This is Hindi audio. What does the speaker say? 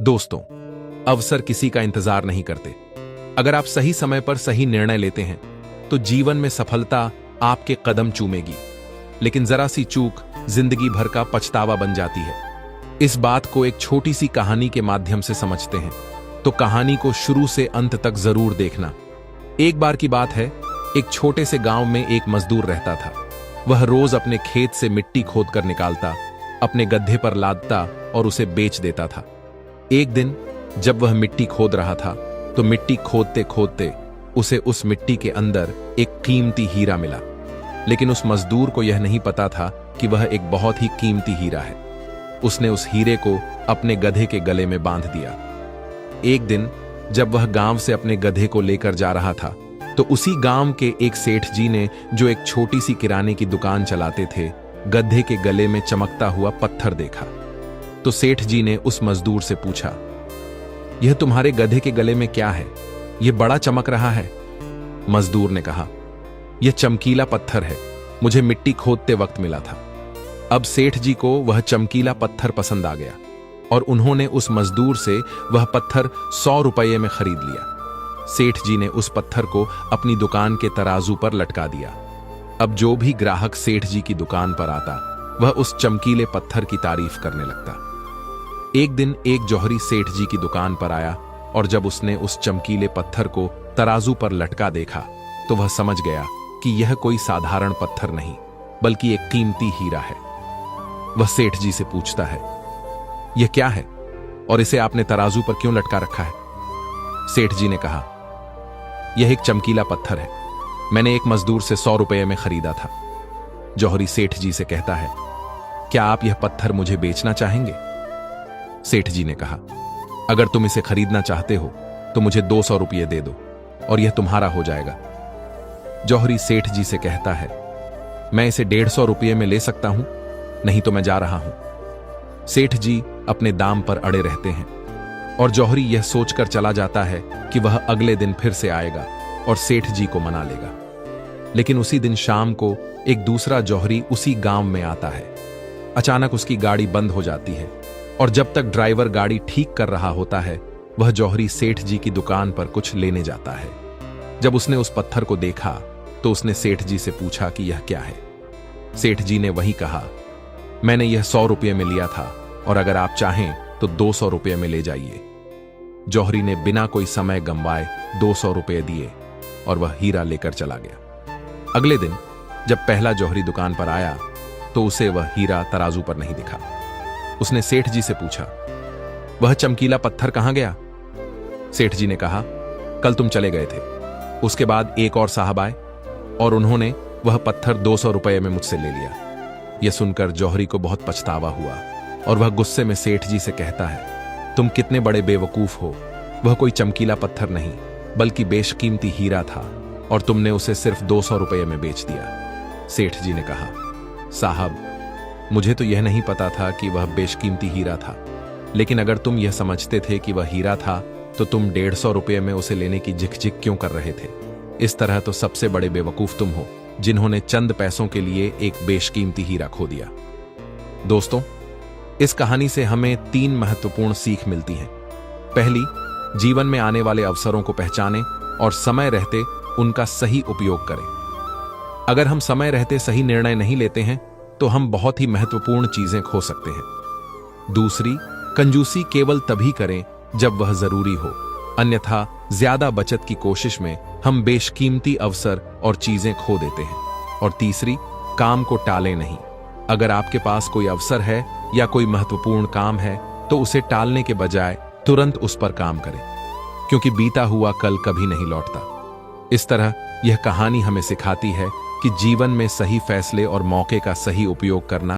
दोस्तों, अवसर किसी का इंतजार नहीं करते। अगर आप सही समय पर सही निर्णय लेते हैं तो जीवन में सफलता आपके कदम चूमेगी, लेकिन जरा सी चूक जिंदगी भर का पछतावा बन जाती है। इस बात को एक छोटी सी कहानी के माध्यम से समझते हैं, तो कहानी को शुरू से अंत तक जरूर देखना। एक बार की बात है, एक छोटे से गांव में एक मजदूर रहता था। वह रोज अपने खेत से मिट्टी खोद कर निकालता, अपने गड्ढे पर लादता और उसे बेच देता था। एक दिन जब वह मिट्टी खोद रहा था तो मिट्टी खोदते खोदते उसे उस मिट्टी के अंदर एक कीमती हीरा मिला। लेकिन उस मजदूर को यह नहीं पता था कि वह एक बहुत ही कीमती हीरा है। उसने उस हीरे को अपने गधे के गले में बांध दिया। एक दिन जब वह गांव से अपने गधे को लेकर जा रहा था तो उसी गांव के एक सेठ जी ने, जो एक छोटी सी किराने की दुकान चलाते थे, गधे के गले में चमकता हुआ पत्थर देखा। तो सेठ जी ने उस मजदूर से पूछा, यह तुम्हारे गधे के गले में क्या है? यह बड़ा चमक रहा है। मजदूर ने कहा, यह चमकीला पत्थर है, मुझे मिट्टी खोदते वक्त मिला था। अब सेठ जी को वह चमकीला पत्थर पसंद आ गया और उन्होंने उस मजदूर से वह पत्थर 100 रुपये में खरीद लिया। सेठ जी ने उस पत्थर को अपनी दुकान के तराजू पर लटका दिया। अब जो भी ग्राहक सेठ जी की दुकान पर आता, वह उस चमकीले पत्थर की तारीफ करने लगता। एक दिन एक जौहरी सेठ जी की दुकान पर आया और जब उसने उस चमकीले पत्थर को तराजू पर लटका देखा तो वह समझ गया कि यह कोई साधारण पत्थर नहीं, बल्कि एक कीमती हीरा है। वह सेठ जी से पूछता है, यह क्या है और इसे आपने तराजू पर क्यों लटका रखा है? सेठ जी ने कहा, यह एक चमकीला पत्थर है, मैंने एक मजदूर से 100 रुपये में खरीदा था। जौहरी सेठ जी से कहता है, क्या आप यह पत्थर मुझे बेचना चाहेंगे? सेठ जी ने कहा, अगर तुम इसे खरीदना चाहते हो तो मुझे 200 रुपये दे दो और यह तुम्हारा हो जाएगा। जौहरी सेठ जी से कहता है, मैं इसे 150 रुपये में ले सकता हूं, नहीं तो मैं जा रहा हूं। सेठ जी अपने दाम पर अड़े रहते हैं और जौहरी यह सोचकर चला जाता है कि वह अगले दिन फिर से आएगा और सेठ जी को मना लेगा। लेकिन उसी दिन शाम को एक दूसरा जौहरी उसी गांव में आता है। अचानक उसकी गाड़ी बंद हो जाती है और जब तक ड्राइवर गाड़ी ठीक कर रहा होता है, वह जौहरी सेठ जी की दुकान पर कुछ लेने जाता है। जब उसने उस पत्थर को देखा तो उसने सेठ जी से पूछा कि यह क्या है। सेठ जी ने वही कहा, मैंने यह 100 रुपये में लिया था और अगर आप चाहें तो 200 रुपये में ले जाइए। जौहरी ने बिना कोई समय गंवाए 200 रुपये दिए और वह हीरा लेकर चला गया। अगले दिन जब पहला जौहरी दुकान पर आया तो उसे वह हीरा तराजू पर नहीं दिखा। उसने सेठ जी से पूछा, वह चमकीला पत्थर कहां गया? सेठ जी ने कहा, कल तुम चले गए थे। उसके बाद एक और साहब आए और उन्होंने वह पत्थर 200 रुपये में मुझसे ले लिया। यह सुनकर जौहरी को बहुत पछतावा हुआ और वह गुस्से में सेठ जी से कहता है, तुम कितने बड़े बेवकूफ हो, वह कोई चमकीला पत्थर नहीं बल्कि बेशकीमती हीरा था और तुमने उसे सिर्फ 200 रुपये में बेच दिया। सेठ जी ने कहा, साहब, मुझे तो यह नहीं पता था कि वह बेशकीमती हीरा था, लेकिन अगर तुम यह समझते थे कि वह हीरा था तो तुम 150 रुपये में उसे लेने की झिकझिक क्यों कर रहे थे? इस तरह तो सबसे बड़े बेवकूफ तुम हो, जिन्होंने चंद पैसों के लिए एक बेशकीमती हीरा खो दिया। दोस्तों, इस कहानी से हमें 3 महत्वपूर्ण सीख मिलती हैं। पहली, जीवन में आने वाले अवसरों को पहचानें और समय रहते उनका सही उपयोग करें। अगर हम समय रहते सही निर्णय नहीं लेते हैं तो हम बहुत ही महत्वपूर्ण चीजें खो सकते हैं। दूसरी, कंजूसी केवल तभी करें जब वह जरूरी हो, अन्यथा ज्यादा बचत की कोशिश में हम बेशकीमती अवसर और चीजें खो देते हैं। और तीसरी, काम को टालें नहीं। अगर आपके पास कोई अवसर है या कोई महत्वपूर्ण काम है तो उसे टालने के बजाय तुरंत उस पर काम करें, क्योंकि बीता हुआ कल कभी नहीं लौटता। इस तरह यह कहानी हमें सिखाती है कि जीवन में सही फैसले और मौके का सही उपयोग करना